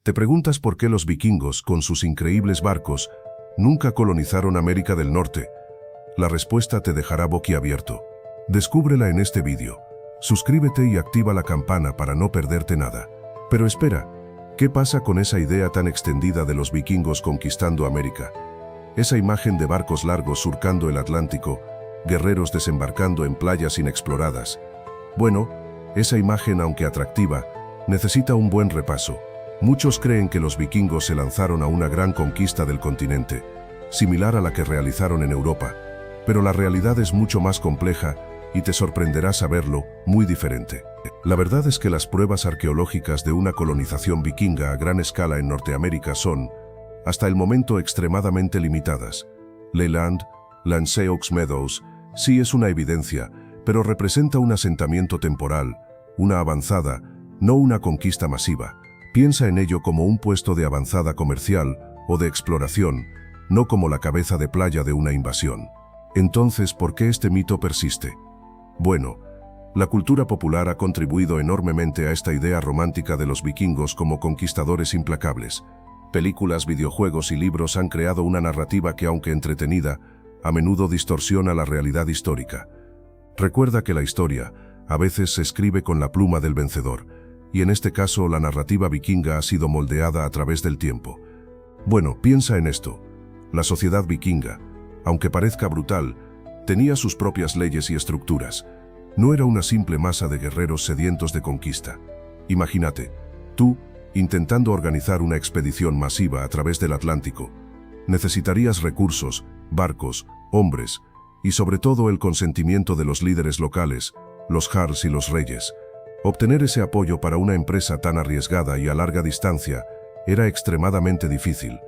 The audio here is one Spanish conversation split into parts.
¿Te preguntas por qué los vikingos, con sus increíbles barcos, nunca colonizaron América del Norte? La respuesta te dejará boquiabierto. Descúbrela en este vídeo. Suscríbete y activa la campana para no perderte nada. Pero espera, ¿qué pasa con esa idea tan extendida de los vikingos conquistando América? Esa imagen de barcos largos surcando el Atlántico, guerreros desembarcando en playas inexploradas. Bueno, esa imagen, aunque atractiva, necesita un buen repaso. Muchos creen que los vikingos se lanzaron a una gran conquista del continente, similar a la que realizaron en Europa, pero la realidad es mucho más compleja y te sorprenderá saberlo, muy diferente. La verdad es que las pruebas arqueológicas de una colonización vikinga a gran escala en Norteamérica son, hasta el momento, extremadamente limitadas. Leyland, Lanceaux Meadows, sí es una evidencia, pero representa un asentamiento temporal, una avanzada, no una conquista masiva. Piensa en ello como un puesto de avanzada comercial o de exploración, no como la cabeza de playa de una invasión. Entonces, ¿por qué este mito persiste? Bueno, la cultura popular ha contribuido enormemente a esta idea romántica de los vikingos como conquistadores implacables. Películas, videojuegos y libros han creado una narrativa que, aunque entretenida, a menudo distorsiona la realidad histórica. Recuerda que la historia, a veces, se escribe con la pluma del vencedor, y en este caso la narrativa vikinga ha sido moldeada a través del tiempo. Bueno, piensa en esto. La sociedad vikinga, aunque parezca brutal, tenía sus propias leyes y estructuras. No era una simple masa de guerreros sedientos de conquista. Imagínate, tú, intentando organizar una expedición masiva a través del Atlántico. Necesitarías recursos, barcos, hombres, y sobre todo el consentimiento de los líderes locales, los jarls y los reyes. Obtener ese apoyo para una empresa tan arriesgada y a larga distancia era extremadamente difícil.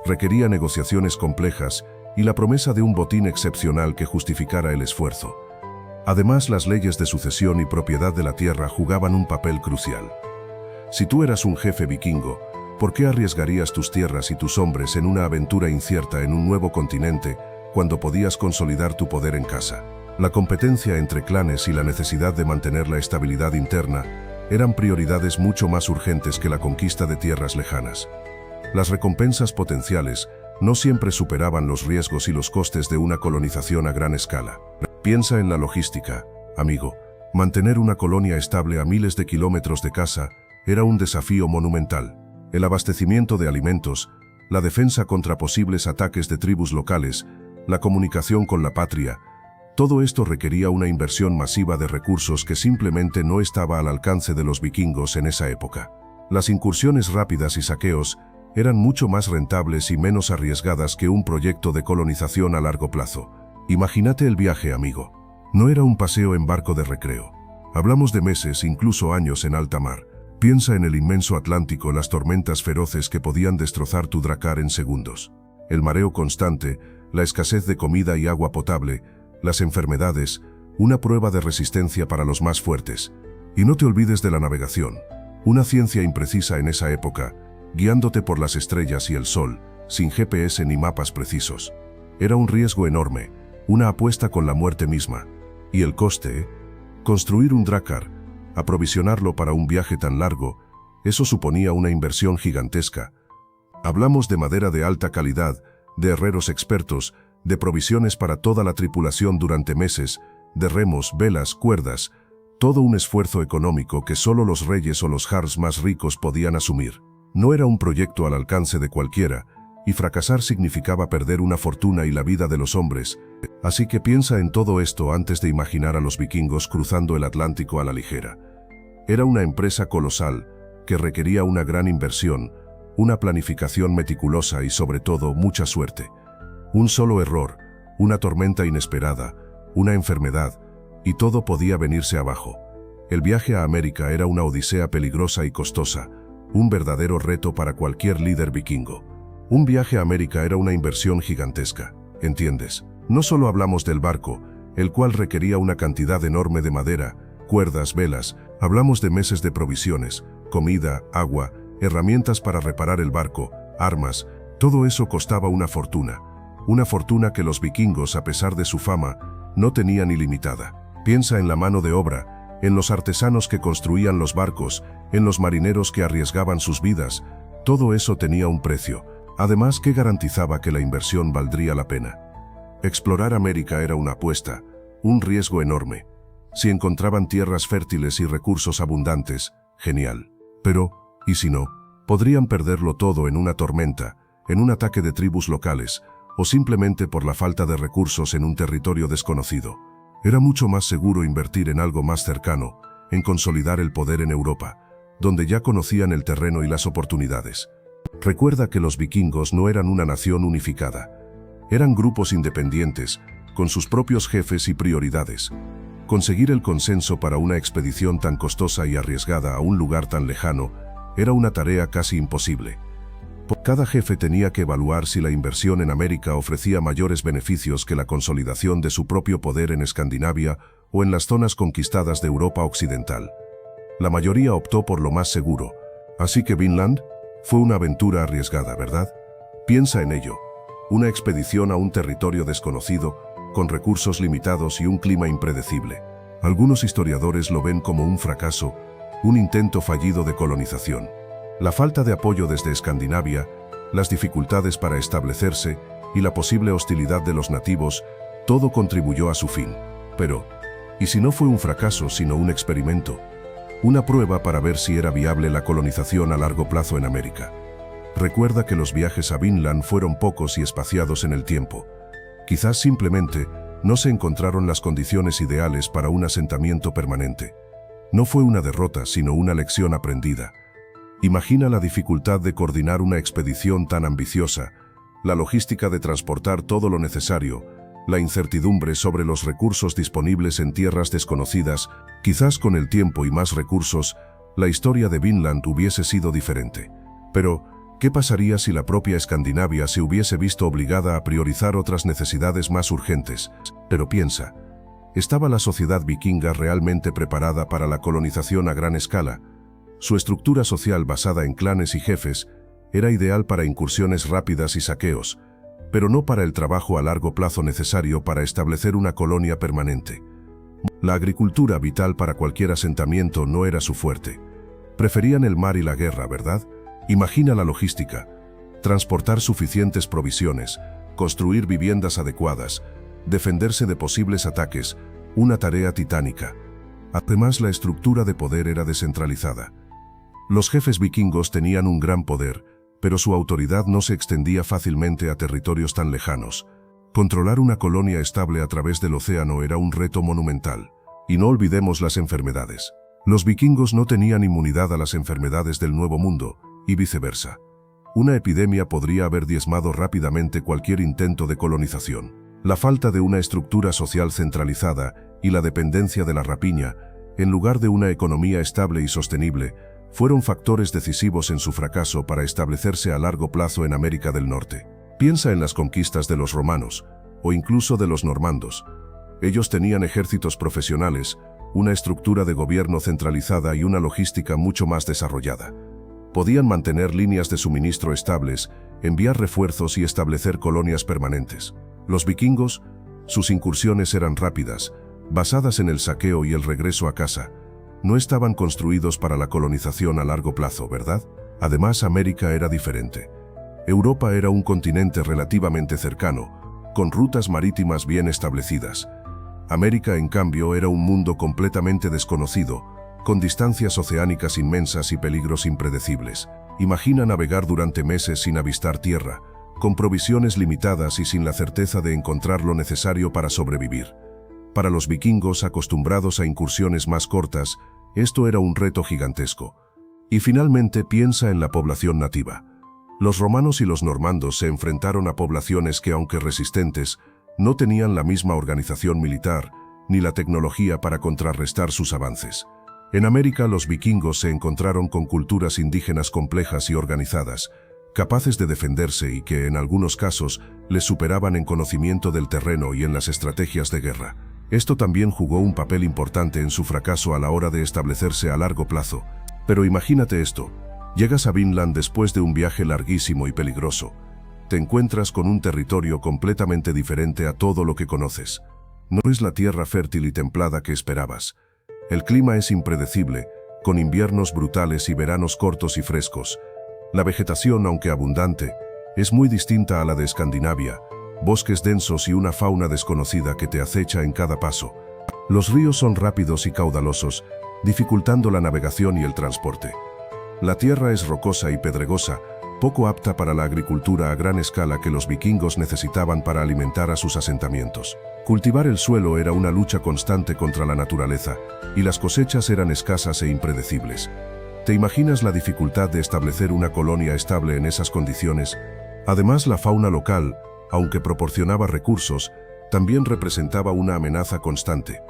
Requería negociaciones complejas y la promesa de un botín excepcional que justificara el esfuerzo. Además, las leyes de sucesión y propiedad de la tierra jugaban un papel crucial. Si tú eras un jefe vikingo, ¿por qué arriesgarías tus tierras y tus hombres en una aventura incierta en un nuevo continente cuando podías consolidar tu poder en casa? La competencia entre clanes y la necesidad de mantener la estabilidad interna eran prioridades mucho más urgentes que la conquista de tierras lejanas. Las recompensas potenciales no siempre superaban los riesgos y los costes de una colonización a gran escala. Piensa en la logística, amigo. Mantener una colonia estable a miles de kilómetros de casa era un desafío monumental. El abastecimiento de alimentos, la defensa contra posibles ataques de tribus locales, la comunicación con la patria, todo esto requería una inversión masiva de recursos que simplemente no estaba al alcance de los vikingos en esa época. Las incursiones rápidas y saqueos eran mucho más rentables y menos arriesgadas que un proyecto de colonización a largo plazo. Imagínate el viaje, amigo. No era un paseo en barco de recreo. Hablamos de meses, incluso años en alta mar. Piensa en el inmenso Atlántico, las tormentas feroces que podían destrozar tu dracar en segundos. El mareo constante, la escasez de comida y agua potable, las enfermedades, una prueba de resistencia para los más fuertes. Y no te olvides de la navegación, una ciencia imprecisa en esa época, guiándote por las estrellas y el sol, sin GPS ni mapas precisos. Era un riesgo enorme, una apuesta con la muerte misma. ¿Y el coste? Construir un drakkar, aprovisionarlo para un viaje tan largo, eso suponía una inversión gigantesca. Hablamos de madera de alta calidad, de herreros expertos, de provisiones para toda la tripulación durante meses, de remos, velas, cuerdas, todo un esfuerzo económico que solo los reyes o los jarls más ricos podían asumir. No era un proyecto al alcance de cualquiera, y fracasar significaba perder una fortuna y la vida de los hombres, así que piensa en todo esto antes de imaginar a los vikingos cruzando el Atlántico a la ligera. Era una empresa colosal, que requería una gran inversión, una planificación meticulosa y sobre todo mucha suerte. Un solo error, una tormenta inesperada, una enfermedad, y todo podía venirse abajo. El viaje a América era una odisea peligrosa y costosa, un verdadero reto para cualquier líder vikingo. Un viaje a América era una inversión gigantesca, ¿entiendes? No solo hablamos del barco, el cual requería una cantidad enorme de madera, cuerdas, velas, hablamos de meses de provisiones, comida, agua, herramientas para reparar el barco, armas, todo eso costaba una fortuna que los vikingos, a pesar de su fama, no tenían ilimitada. Piensa en la mano de obra, en los artesanos que construían los barcos, en los marineros que arriesgaban sus vidas. Todo eso tenía un precio, además que garantizaba que la inversión valdría la pena. Explorar América era una apuesta, un riesgo enorme. Si encontraban tierras fértiles y recursos abundantes, genial. Pero, ¿y si no? Podrían perderlo todo en una tormenta, en un ataque de tribus locales, o simplemente por la falta de recursos en un territorio desconocido. Era mucho más seguro invertir en algo más cercano, en consolidar el poder en Europa, donde ya conocían el terreno y las oportunidades. Recuerda que los vikingos no eran una nación unificada. Eran grupos independientes, con sus propios jefes y prioridades. Conseguir el consenso para una expedición tan costosa y arriesgada a un lugar tan lejano era una tarea casi imposible. Cada jefe tenía que evaluar si la inversión en América ofrecía mayores beneficios que la consolidación de su propio poder en Escandinavia o en las zonas conquistadas de Europa Occidental. La mayoría optó por lo más seguro, así que Vinland fue una aventura arriesgada, ¿verdad? Piensa en ello. Una expedición a un territorio desconocido, con recursos limitados y un clima impredecible. Algunos historiadores lo ven como un fracaso, un intento fallido de colonización. La falta de apoyo desde Escandinavia, las dificultades para establecerse y la posible hostilidad de los nativos, todo contribuyó a su fin. Pero, ¿y si no fue un fracaso sino un experimento? Una prueba para ver si era viable la colonización a largo plazo en América. Recuerda que los viajes a Vinland fueron pocos y espaciados en el tiempo. Quizás simplemente no se encontraron las condiciones ideales para un asentamiento permanente. No fue una derrota, sino una lección aprendida. Imagina la dificultad de coordinar una expedición tan ambiciosa, la logística de transportar todo lo necesario, la incertidumbre sobre los recursos disponibles en tierras desconocidas. Quizás con el tiempo y más recursos, la historia de Vinland hubiese sido diferente. Pero, ¿qué pasaría si la propia Escandinavia se hubiese visto obligada a priorizar otras necesidades más urgentes? Pero piensa, ¿estaba la sociedad vikinga realmente preparada para la colonización a gran escala? Su estructura social basada en clanes y jefes era ideal para incursiones rápidas y saqueos, pero no para el trabajo a largo plazo necesario para establecer una colonia permanente. La agricultura, vital para cualquier asentamiento, no era su fuerte. Preferían el mar y la guerra, ¿verdad? Imagina la logística: transportar suficientes provisiones, construir viviendas adecuadas, defenderse de posibles ataques, una tarea titánica. Además, la estructura de poder era descentralizada. Los jefes vikingos tenían un gran poder, pero su autoridad no se extendía fácilmente a territorios tan lejanos. Controlar una colonia estable a través del océano era un reto monumental. Y no olvidemos las enfermedades. Los vikingos no tenían inmunidad a las enfermedades del Nuevo Mundo, y viceversa. Una epidemia podría haber diezmado rápidamente cualquier intento de colonización. La falta de una estructura social centralizada y la dependencia de la rapiña, en lugar de una economía estable y sostenible, fueron factores decisivos en su fracaso para establecerse a largo plazo en América del Norte. Piensa en las conquistas de los romanos, o incluso de los normandos. Ellos tenían ejércitos profesionales, una estructura de gobierno centralizada y una logística mucho más desarrollada. Podían mantener líneas de suministro estables, enviar refuerzos y establecer colonias permanentes. Los vikingos, sus incursiones eran rápidas, basadas en el saqueo y el regreso a casa. No estaban construidos para la colonización a largo plazo, ¿verdad? Además, América era diferente. Europa era un continente relativamente cercano, con rutas marítimas bien establecidas. América, en cambio, era un mundo completamente desconocido, con distancias oceánicas inmensas y peligros impredecibles. Imagina navegar durante meses sin avistar tierra, con provisiones limitadas y sin la certeza de encontrar lo necesario para sobrevivir. Para los vikingos, acostumbrados a incursiones más cortas, esto era un reto gigantesco. Y finalmente, piensa en la población nativa. Los romanos y los normandos se enfrentaron a poblaciones que, aunque resistentes, no tenían la misma organización militar ni la tecnología para contrarrestar sus avances. En América, los vikingos se encontraron con culturas indígenas complejas y organizadas, capaces de defenderse y que, en algunos casos, les superaban en conocimiento del terreno y en las estrategias de guerra. Esto también jugó un papel importante en su fracaso a la hora de establecerse a largo plazo. Pero imagínate esto: llegas a Vinland después de un viaje larguísimo y peligroso. Te encuentras con un territorio completamente diferente a todo lo que conoces. No es la tierra fértil y templada que esperabas. El clima es impredecible, con inviernos brutales y veranos cortos y frescos. La vegetación, aunque abundante, es muy distinta a la de Escandinavia, bosques densos y una fauna desconocida que te acecha en cada paso. Los ríos son rápidos y caudalosos, dificultando la navegación y el transporte. La tierra es rocosa y pedregosa, poco apta para la agricultura a gran escala que los vikingos necesitaban para alimentar a sus asentamientos. Cultivar el suelo era una lucha constante contra la naturaleza, y las cosechas eran escasas e impredecibles. ¿Te imaginas la dificultad de establecer una colonia estable en esas condiciones? Además, la fauna local, aunque proporcionaba recursos, también representaba una amenaza constante.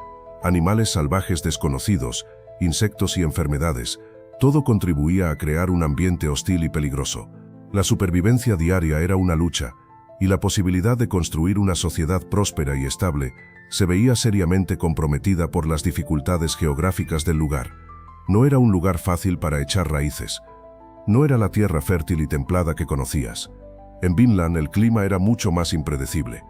Animales salvajes desconocidos, insectos y enfermedades, todo contribuía a crear un ambiente hostil y peligroso. La supervivencia diaria era una lucha, y la posibilidad de construir una sociedad próspera y estable se veía seriamente comprometida por las dificultades geográficas del lugar. No era un lugar fácil para echar raíces. No era la tierra fértil y templada que conocías. En Vinland el clima era mucho más impredecible.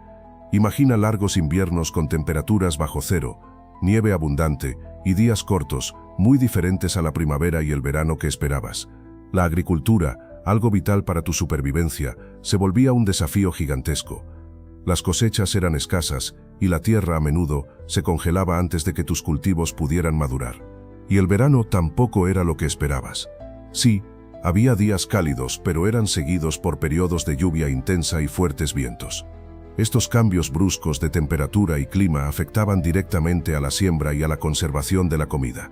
Imagina largos inviernos con temperaturas bajo cero, nieve abundante y días cortos, muy diferentes a la primavera y el verano que esperabas. La agricultura, algo vital para tu supervivencia, se volvía un desafío gigantesco. Las cosechas eran escasas y la tierra a menudo se congelaba antes de que tus cultivos pudieran madurar. Y el verano tampoco era lo que esperabas. Sí, había días cálidos, pero eran seguidos por periodos de lluvia intensa y fuertes vientos. Estos cambios bruscos de temperatura y clima afectaban directamente a la siembra y a la conservación de la comida.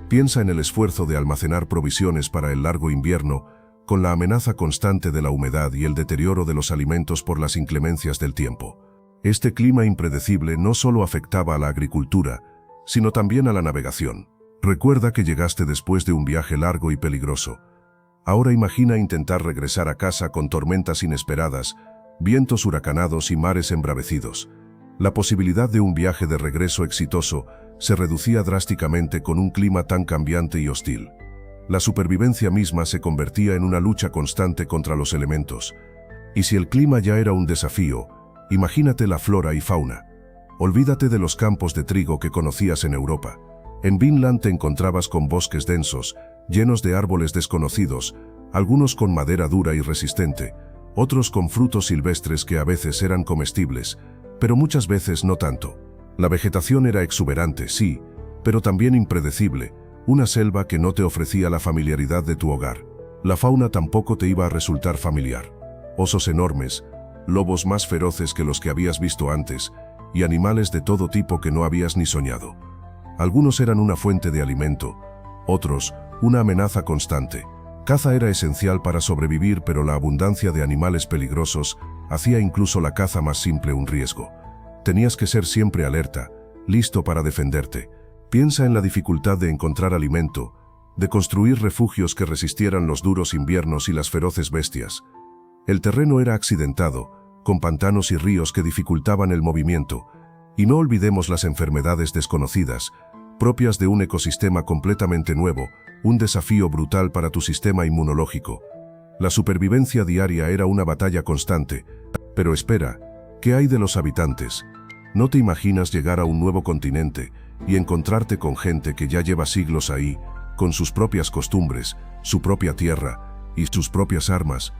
Piensa en el esfuerzo de almacenar provisiones para el largo invierno, con la amenaza constante de la humedad y el deterioro de los alimentos por las inclemencias del tiempo. Este clima impredecible no solo afectaba a la agricultura, sino también a la navegación. Recuerda que llegaste después de un viaje largo y peligroso. Ahora imagina intentar regresar a casa con tormentas inesperadas, vientos huracanados y mares embravecidos. La posibilidad de un viaje de regreso exitoso se reducía drásticamente con un clima tan cambiante y hostil. La supervivencia misma se convertía en una lucha constante contra los elementos. Y si el clima ya era un desafío, imagínate la flora y fauna. Olvídate de los campos de trigo que conocías en Europa. En Vinland te encontrabas con bosques densos, llenos de árboles desconocidos, algunos con madera dura y resistente, otros con frutos silvestres que a veces eran comestibles, pero muchas veces no tanto. La vegetación era exuberante, sí, pero también impredecible, una selva que no te ofrecía la familiaridad de tu hogar. La fauna tampoco te iba a resultar familiar. Osos enormes, lobos más feroces que los que habías visto antes, y animales de todo tipo que no habías ni soñado. Algunos eran una fuente de alimento, otros, una amenaza constante. Caza era esencial para sobrevivir, pero la abundancia de animales peligrosos hacía incluso la caza más simple un riesgo. Tenías que ser siempre alerta, listo para defenderte. Piensa en la dificultad de encontrar alimento, de construir refugios que resistieran los duros inviernos y las feroces bestias. El terreno era accidentado, con pantanos y ríos que dificultaban el movimiento, y no olvidemos las enfermedades desconocidas, propias de un ecosistema completamente nuevo, un desafío brutal para tu sistema inmunológico. La supervivencia diaria era una batalla constante. Pero espera, ¿qué hay de los habitantes? ¿No te imaginas llegar a un nuevo continente y encontrarte con gente que ya lleva siglos ahí, con sus propias costumbres, su propia tierra y sus propias armas?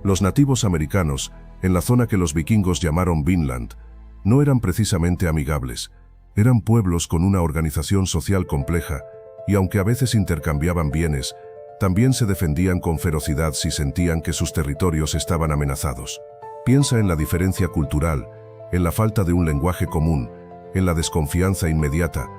Los nativos americanos, en la zona que los vikingos llamaron Vinland, no eran precisamente amigables. Eran pueblos con una organización social compleja, y aunque a veces intercambiaban bienes, también se defendían con ferocidad si sentían que sus territorios estaban amenazados. Piensa en la diferencia cultural, en la falta de un lenguaje común, en la desconfianza inmediata.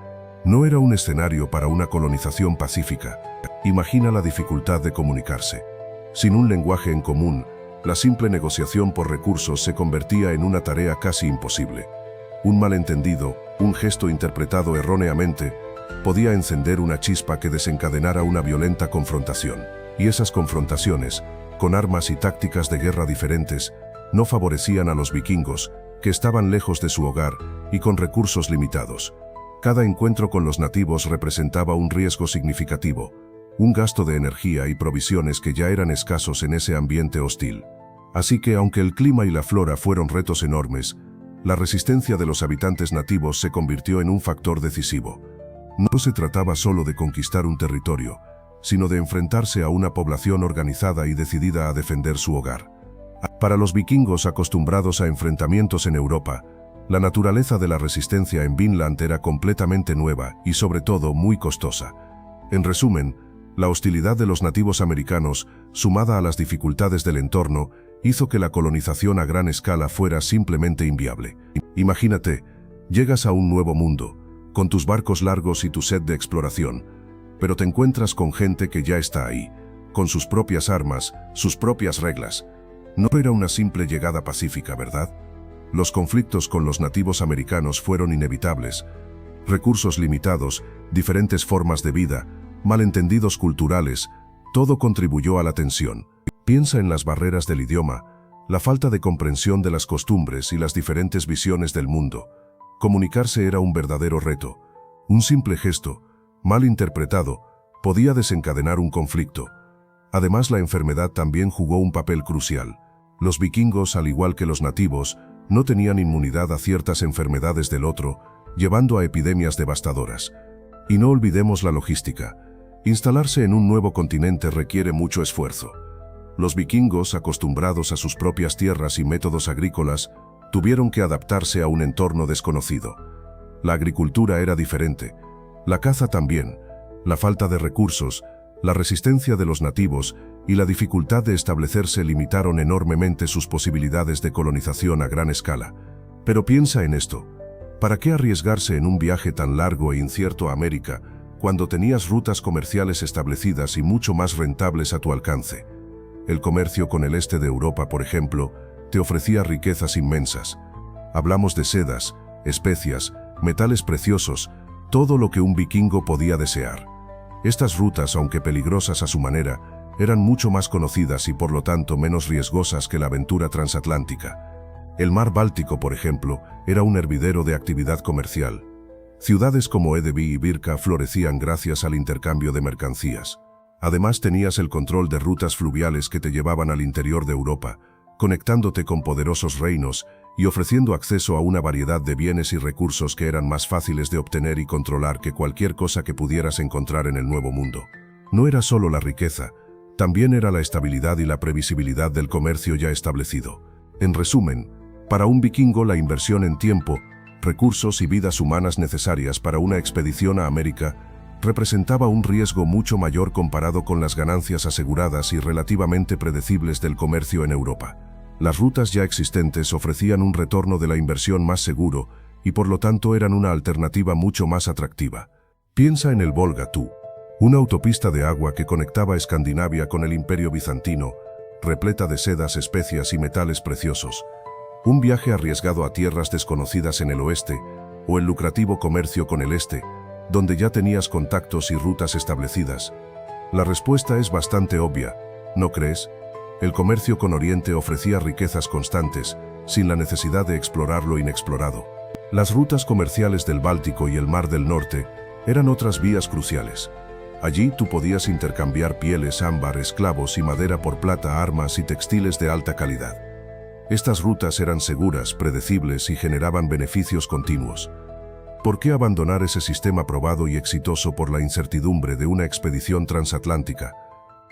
No era un escenario para una colonización pacífica. Imagina la dificultad de comunicarse. Sin un lenguaje en común, la simple negociación por recursos se convertía en una tarea casi imposible. Un malentendido, un gesto interpretado erróneamente, podía encender una chispa que desencadenara una violenta confrontación. Y esas confrontaciones, con armas y tácticas de guerra diferentes, no favorecían a los vikingos, que estaban lejos de su hogar y con recursos limitados. Cada encuentro con los nativos representaba un riesgo significativo, un gasto de energía y provisiones que ya eran escasos en ese ambiente hostil. Así que, aunque el clima y la flora fueron retos enormes, la resistencia de los habitantes nativos se convirtió en un factor decisivo. No se trataba solo de conquistar un territorio, sino de enfrentarse a una población organizada y decidida a defender su hogar. Para los vikingos acostumbrados a enfrentamientos en Europa, la naturaleza de la resistencia en Vinland era completamente nueva y sobre todo muy costosa. En resumen, la hostilidad de los nativos americanos, sumada a las dificultades del entorno, hizo que la colonización a gran escala fuera simplemente inviable. Imagínate, llegas a un nuevo mundo, con tus barcos largos y tu sed de exploración, pero te encuentras con gente que ya está ahí, con sus propias armas, sus propias reglas. No era una simple llegada pacífica, ¿verdad? Los conflictos con los nativos americanos fueron inevitables. Recursos limitados, diferentes formas de vida, malentendidos culturales, todo contribuyó a la tensión. Piensa en las barreras del idioma, la falta de comprensión de las costumbres y las diferentes visiones del mundo. Comunicarse era un verdadero reto. Un simple gesto, mal interpretado, podía desencadenar un conflicto. Además, la enfermedad también jugó un papel crucial. Los vikingos, al igual que los nativos, no tenían inmunidad a ciertas enfermedades del otro, llevando a epidemias devastadoras. Y no olvidemos la logística. Instalarse en un nuevo continente requiere mucho esfuerzo. Los vikingos, acostumbrados a sus propias tierras y métodos agrícolas, tuvieron que adaptarse a un entorno desconocido. La agricultura era diferente, la caza también, la falta de recursos, la resistencia de los nativos y la dificultad de establecerse limitaron enormemente sus posibilidades de colonización a gran escala. Pero piensa en esto. ¿Para qué arriesgarse en un viaje tan largo e incierto a América, cuando tenías rutas comerciales establecidas y mucho más rentables a tu alcance? El comercio con el este de Europa, por ejemplo, te ofrecía riquezas inmensas. Hablamos de sedas, especias, metales preciosos, todo lo que un vikingo podía desear. Estas rutas, aunque peligrosas a su manera, eran mucho más conocidas y por lo tanto menos riesgosas que la aventura transatlántica. El mar Báltico, por ejemplo, era un hervidero de actividad comercial. Ciudades como Edeby y Birka florecían gracias al intercambio de mercancías. Además, tenías el control de rutas fluviales que te llevaban al interior de Europa, conectándote con poderosos reinos y ofreciendo acceso a una variedad de bienes y recursos que eran más fáciles de obtener y controlar que cualquier cosa que pudieras encontrar en el Nuevo Mundo. No era solo la riqueza, también era la estabilidad y la previsibilidad del comercio ya establecido. En resumen, para un vikingo la inversión en tiempo, recursos y vidas humanas necesarias para una expedición a América representaba un riesgo mucho mayor comparado con las ganancias aseguradas y relativamente predecibles del comercio en Europa. Las rutas ya existentes ofrecían un retorno de la inversión más seguro y por lo tanto eran una alternativa mucho más atractiva. Piensa en el Volga tú, una autopista de agua que conectaba Escandinavia con el Imperio Bizantino, repleta de sedas, especias y metales preciosos. Un viaje arriesgado a tierras desconocidas en el oeste, o el lucrativo comercio con el este, donde ya tenías contactos y rutas establecidas. La respuesta es bastante obvia, ¿no crees? El comercio con Oriente ofrecía riquezas constantes, sin la necesidad de explorar lo inexplorado. Las rutas comerciales del Báltico y el Mar del Norte eran otras vías cruciales. Allí tú podías intercambiar pieles, ámbar, esclavos y madera por plata, armas y textiles de alta calidad. Estas rutas eran seguras, predecibles y generaban beneficios continuos. ¿Por qué abandonar ese sistema probado y exitoso por la incertidumbre de una expedición transatlántica?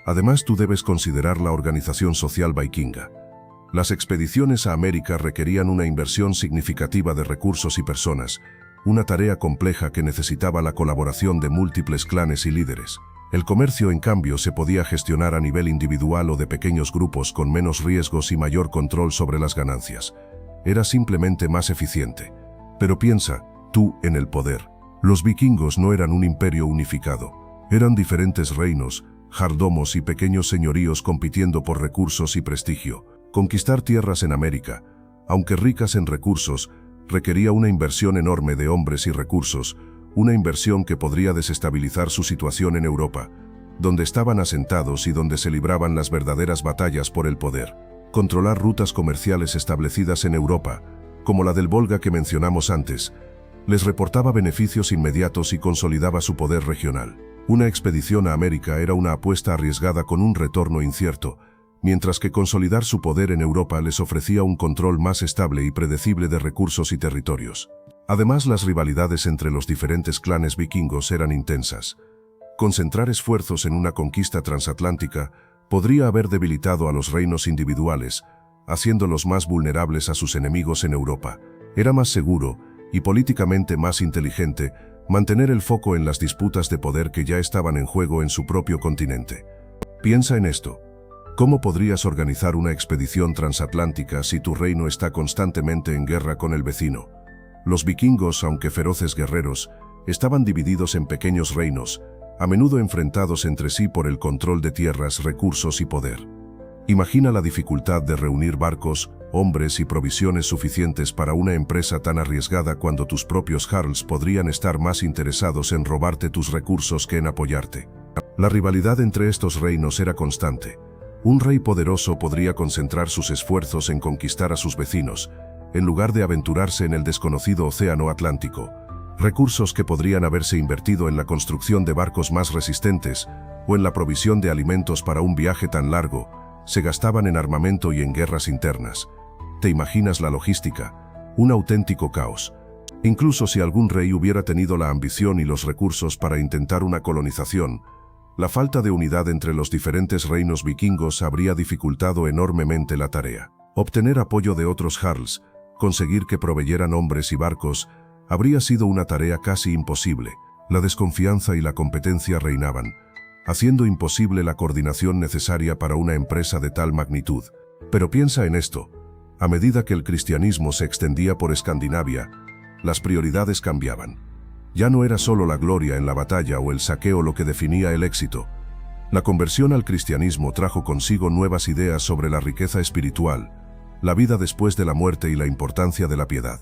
Además, tú debes considerar la organización social vikinga. Las expediciones a América requerían una inversión significativa de recursos y personas, una tarea compleja que necesitaba la colaboración de múltiples clanes y líderes. El comercio, en cambio, se podía gestionar a nivel individual o de pequeños grupos con menos riesgos y mayor control sobre las ganancias. Era simplemente más eficiente. Pero piensa, tú, en el poder. Los vikingos no eran un imperio unificado. Eran diferentes reinos, jardomos y pequeños señoríos compitiendo por recursos y prestigio. Conquistar tierras en América, aunque ricas en recursos, requería una inversión enorme de hombres y recursos, una inversión que podría desestabilizar su situación en Europa, donde estaban asentados y donde se libraban las verdaderas batallas por el poder. Controlar rutas comerciales establecidas en Europa, como la del Volga que mencionamos antes, les reportaba beneficios inmediatos y consolidaba su poder regional. Una expedición a América era una apuesta arriesgada con un retorno incierto, mientras que consolidar su poder en Europa les ofrecía un control más estable y predecible de recursos y territorios. Además, las rivalidades entre los diferentes clanes vikingos eran intensas. Concentrar esfuerzos en una conquista transatlántica podría haber debilitado a los reinos individuales, haciéndolos más vulnerables a sus enemigos en Europa. Era más seguro, y políticamente más inteligente, mantener el foco en las disputas de poder que ya estaban en juego en su propio continente. Piensa en esto. ¿Cómo podrías organizar una expedición transatlántica si tu reino está constantemente en guerra con el vecino? Los vikingos, aunque feroces guerreros, estaban divididos en pequeños reinos, a menudo enfrentados entre sí por el control de tierras, recursos y poder. Imagina la dificultad de reunir barcos, hombres y provisiones suficientes para una empresa tan arriesgada cuando tus propios jarls podrían estar más interesados en robarte tus recursos que en apoyarte. La rivalidad entre estos reinos era constante. Un rey poderoso podría concentrar sus esfuerzos en conquistar a sus vecinos, en lugar de aventurarse en el desconocido océano Atlántico. Recursos que podrían haberse invertido en la construcción de barcos más resistentes o en la provisión de alimentos para un viaje tan largo, se gastaban en armamento y en guerras internas. ¿Te imaginas la logística? Un auténtico caos. Incluso si algún rey hubiera tenido la ambición y los recursos para intentar una colonización, la falta de unidad entre los diferentes reinos vikingos habría dificultado enormemente la tarea. Obtener apoyo de otros jarls, conseguir que proveyeran hombres y barcos, habría sido una tarea casi imposible. La desconfianza y la competencia reinaban, haciendo imposible la coordinación necesaria para una empresa de tal magnitud. Pero piensa en esto. A medida que el cristianismo se extendía por Escandinavia, las prioridades cambiaban. Ya no era solo la gloria en la batalla o el saqueo lo que definía el éxito. La conversión al cristianismo trajo consigo nuevas ideas sobre la riqueza espiritual, la vida después de la muerte y la importancia de la piedad.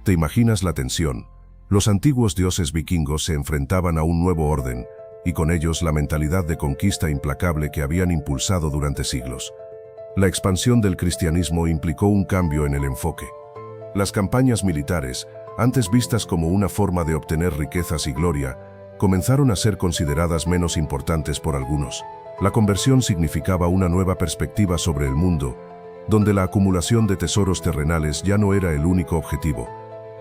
¿Te imaginas la tensión? Los antiguos dioses vikingos se enfrentaban a un nuevo orden, y con ellos la mentalidad de conquista implacable que habían impulsado durante siglos. La expansión del cristianismo implicó un cambio en el enfoque. Las campañas militares, antes vistas como una forma de obtener riquezas y gloria, comenzaron a ser consideradas menos importantes por algunos. La conversión significaba una nueva perspectiva sobre el mundo, donde la acumulación de tesoros terrenales ya no era el único objetivo.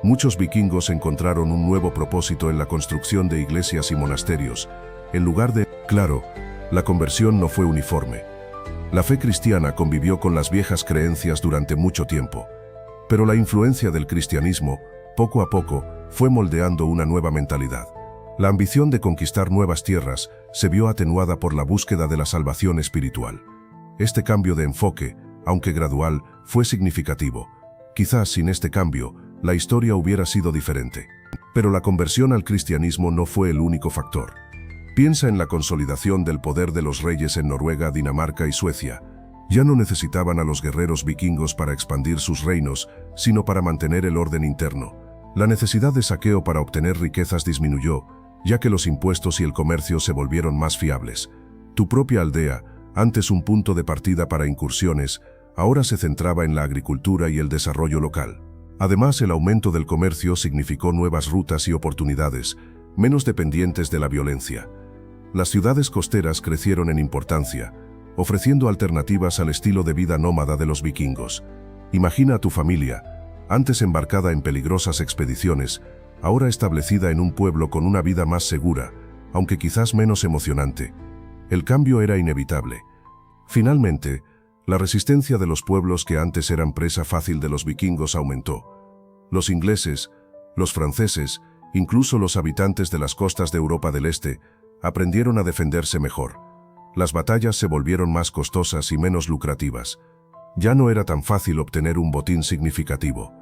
Muchos vikingos encontraron un nuevo propósito en la construcción de iglesias y monasterios, en lugar de... Claro, la conversión no fue uniforme. La fe cristiana convivió con las viejas creencias durante mucho tiempo, pero la influencia del cristianismo, poco a poco, fue moldeando una nueva mentalidad. La ambición de conquistar nuevas tierras se vio atenuada por la búsqueda de la salvación espiritual. Este cambio de enfoque, aunque gradual, fue significativo. Quizás sin este cambio, la historia hubiera sido diferente. Pero la conversión al cristianismo no fue el único factor. Piensa en la consolidación del poder de los reyes en Noruega, Dinamarca y Suecia. Ya no necesitaban a los guerreros vikingos para expandir sus reinos, sino para mantener el orden interno. La necesidad de saqueo para obtener riquezas disminuyó, ya que los impuestos y el comercio se volvieron más fiables. Tu propia aldea, antes un punto de partida para incursiones, ahora se centraba en la agricultura y el desarrollo local. Además, el aumento del comercio significó nuevas rutas y oportunidades, menos dependientes de la violencia. Las ciudades costeras crecieron en importancia, ofreciendo alternativas al estilo de vida nómada de los vikingos. Imagina a tu familia, antes embarcada en peligrosas expediciones, ahora establecida en un pueblo con una vida más segura, aunque quizás menos emocionante. El cambio era inevitable. Finalmente, la resistencia de los pueblos que antes eran presa fácil de los vikingos aumentó. Los ingleses, los franceses, incluso los habitantes de las costas de Europa del Este, aprendieron a defenderse mejor. Las batallas se volvieron más costosas y menos lucrativas. Ya no era tan fácil obtener un botín significativo.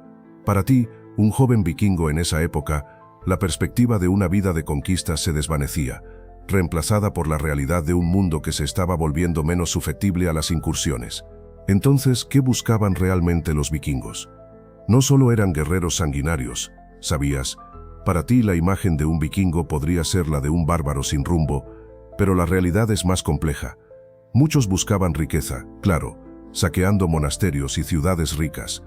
Para ti, un joven vikingo en esa época, la perspectiva de una vida de conquista se desvanecía, reemplazada por la realidad de un mundo que se estaba volviendo menos susceptible a las incursiones. Entonces, ¿qué buscaban realmente los vikingos? No solo eran guerreros sanguinarios, ¿sabías? Para ti la imagen de un vikingo podría ser la de un bárbaro sin rumbo, pero la realidad es más compleja. Muchos buscaban riqueza, claro, saqueando monasterios y ciudades ricas,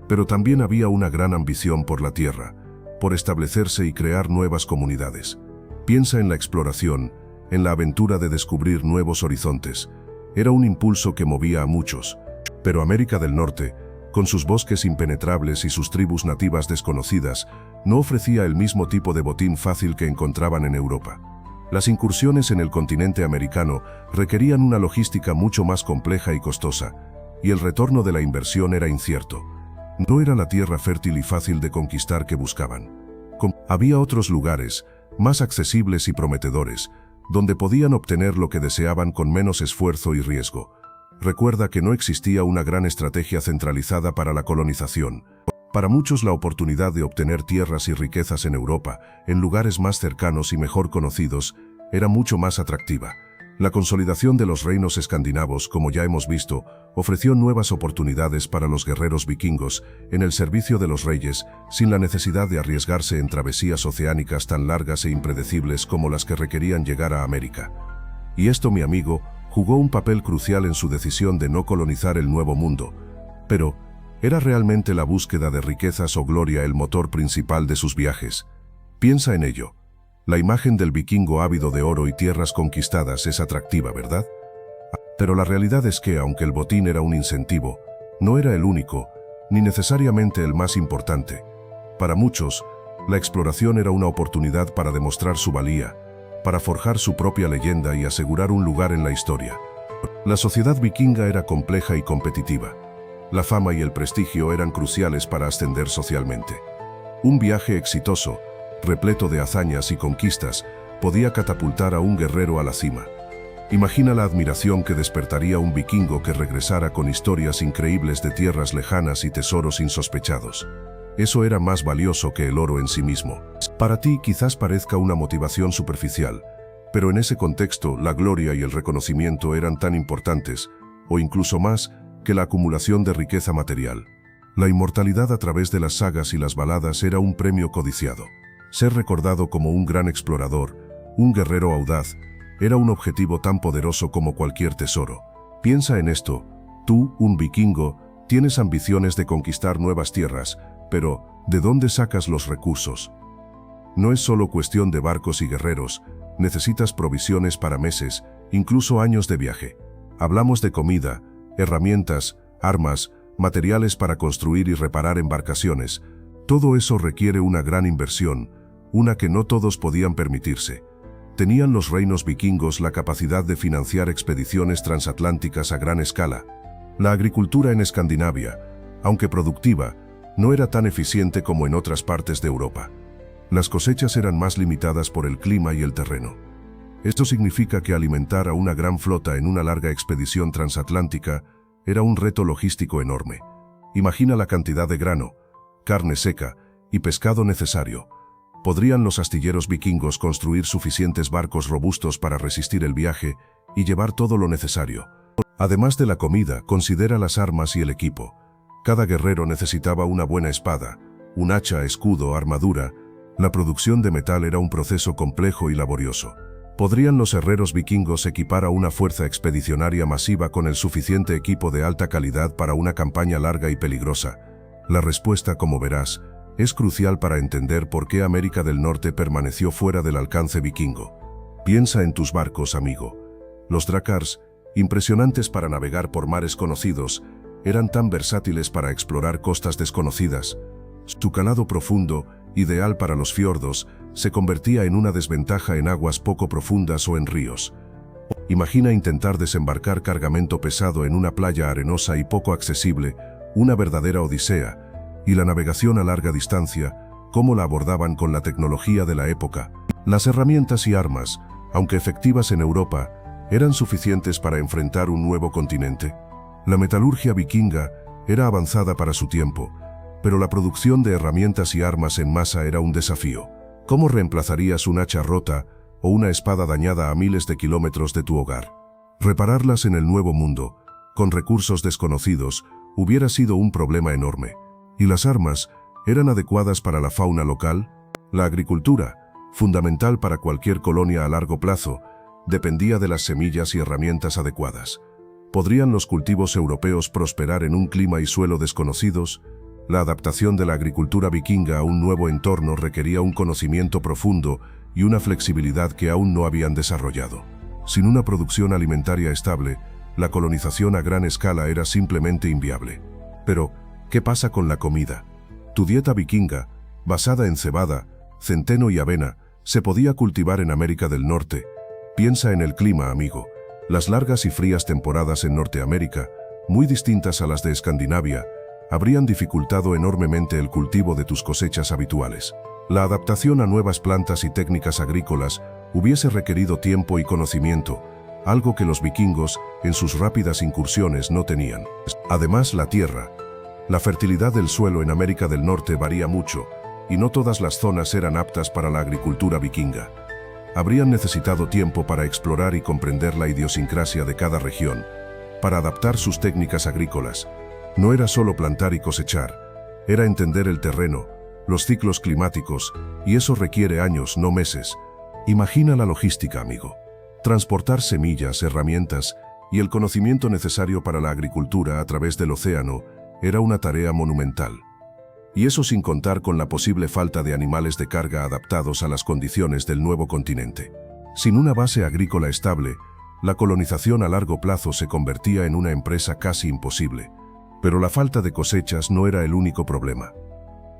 pero también había una gran ambición por la tierra, por establecerse y crear nuevas comunidades. Piensa en la exploración, en la aventura de descubrir nuevos horizontes. Era un impulso que movía a muchos. Pero América del Norte, con sus bosques impenetrables y sus tribus nativas desconocidas, no ofrecía el mismo tipo de botín fácil que encontraban en Europa. Las incursiones en el continente americano requerían una logística mucho más compleja y costosa, y el retorno de la inversión era incierto. No era la tierra fértil y fácil de conquistar que buscaban. Había otros lugares, más accesibles y prometedores, donde podían obtener lo que deseaban con menos esfuerzo y riesgo. Recuerda que no existía una gran estrategia centralizada para la colonización. Para muchos la oportunidad de obtener tierras y riquezas en Europa, en lugares más cercanos y mejor conocidos, era mucho más atractiva. La consolidación de los reinos escandinavos, como ya hemos visto, ofreció nuevas oportunidades para los guerreros vikingos en el servicio de los reyes, sin la necesidad de arriesgarse en travesías oceánicas tan largas e impredecibles como las que requerían llegar a América. Y esto, mi amigo, jugó un papel crucial en su decisión de no colonizar el Nuevo Mundo. Pero, ¿era realmente la búsqueda de riquezas o gloria el motor principal de sus viajes? Piensa en ello. La imagen del vikingo ávido de oro y tierras conquistadas es atractiva, ¿verdad? Pero la realidad es que, aunque el botín era un incentivo, no era el único, ni necesariamente el más importante. Para muchos, la exploración era una oportunidad para demostrar su valía, para forjar su propia leyenda y asegurar un lugar en la historia. La sociedad vikinga era compleja y competitiva. La fama y el prestigio eran cruciales para ascender socialmente. Un viaje exitoso, repleto de hazañas y conquistas, podía catapultar a un guerrero a la cima. Imagina la admiración que despertaría un vikingo que regresara con historias increíbles de tierras lejanas y tesoros insospechados. Eso era más valioso que el oro en sí mismo. Para ti quizás parezca una motivación superficial, pero en ese contexto la gloria y el reconocimiento eran tan importantes, o incluso más, que la acumulación de riqueza material. La inmortalidad a través de las sagas y las baladas era un premio codiciado. Ser recordado como un gran explorador, un guerrero audaz, era un objetivo tan poderoso como cualquier tesoro. Piensa en esto. Tú, un vikingo, tienes ambiciones de conquistar nuevas tierras, pero ¿de dónde sacas los recursos? No es solo cuestión de barcos y guerreros, necesitas provisiones para meses, incluso años de viaje. Hablamos de comida, herramientas, armas, materiales para construir y reparar embarcaciones. Todo eso requiere una gran inversión, una que no todos podían permitirse. ¿Tenían los reinos vikingos la capacidad de financiar expediciones transatlánticas a gran escala? La agricultura en Escandinavia, aunque productiva, no era tan eficiente como en otras partes de Europa. Las cosechas eran más limitadas por el clima y el terreno. Esto significa que alimentar a una gran flota en una larga expedición transatlántica era un reto logístico enorme. Imagina la cantidad de grano, carne seca y pescado necesario. ¿Podrían los astilleros vikingos construir suficientes barcos robustos para resistir el viaje y llevar todo lo necesario? Además de la comida, considera las armas y el equipo. Cada guerrero necesitaba una buena espada, un hacha, escudo, armadura. La producción de metal era un proceso complejo y laborioso. ¿Podrían los herreros vikingos equipar a una fuerza expedicionaria masiva con el suficiente equipo de alta calidad para una campaña larga y peligrosa? La respuesta, como verás, es crucial para entender por qué América del Norte permaneció fuera del alcance vikingo. Piensa en tus barcos, amigo. Los drakars, impresionantes para navegar por mares conocidos, eran tan versátiles para explorar costas desconocidas. Su calado profundo, ideal para los fiordos, se convertía en una desventaja en aguas poco profundas o en ríos. Imagina intentar desembarcar cargamento pesado en una playa arenosa y poco accesible, una verdadera odisea, y la navegación a larga distancia, cómo la abordaban con la tecnología de la época. Las herramientas y armas, aunque efectivas en Europa, ¿eran suficientes para enfrentar un nuevo continente? La metalurgia vikinga era avanzada para su tiempo, pero la producción de herramientas y armas en masa era un desafío. ¿Cómo reemplazarías un hacha rota o una espada dañada a miles de kilómetros de tu hogar? Repararlas en el Nuevo Mundo, con recursos desconocidos, hubiera sido un problema enorme. ¿Y las armas eran adecuadas para la fauna local? La agricultura, fundamental para cualquier colonia a largo plazo, dependía de las semillas y herramientas adecuadas. ¿Podrían los cultivos europeos prosperar en un clima y suelo desconocidos? La adaptación de la agricultura vikinga a un nuevo entorno requería un conocimiento profundo y una flexibilidad que aún no habían desarrollado. Sin una producción alimentaria estable, la colonización a gran escala era simplemente inviable. Pero, ¿qué pasa con la comida? Tu dieta vikinga, basada en cebada, centeno y avena, Se podía cultivar en América del Norte. Piensa en el clima, amigo. Las largas y frías temporadas en Norteamérica, muy distintas a las de Escandinavia, habrían dificultado enormemente el cultivo de tus cosechas habituales. La adaptación a nuevas plantas y técnicas agrícolas hubiese requerido tiempo y conocimiento, algo que los vikingos, en sus rápidas incursiones, no tenían. Además, la tierra. La fertilidad del suelo en América del Norte varía mucho, y no todas las zonas eran aptas para la agricultura vikinga. Habrían necesitado tiempo para explorar y comprender la idiosincrasia de cada región, para adaptar sus técnicas agrícolas. No era solo plantar y cosechar, era entender el terreno, los ciclos climáticos, y eso requiere años, no meses. Imagina la logística, amigo. Transportar semillas, herramientas y el conocimiento necesario para la agricultura a través del océano era una tarea monumental. Y eso sin contar con la posible falta de animales de carga adaptados a las condiciones del nuevo continente. Sin una base agrícola estable, la colonización a largo plazo se convertía en una empresa casi imposible. Pero la falta de cosechas no era el único problema.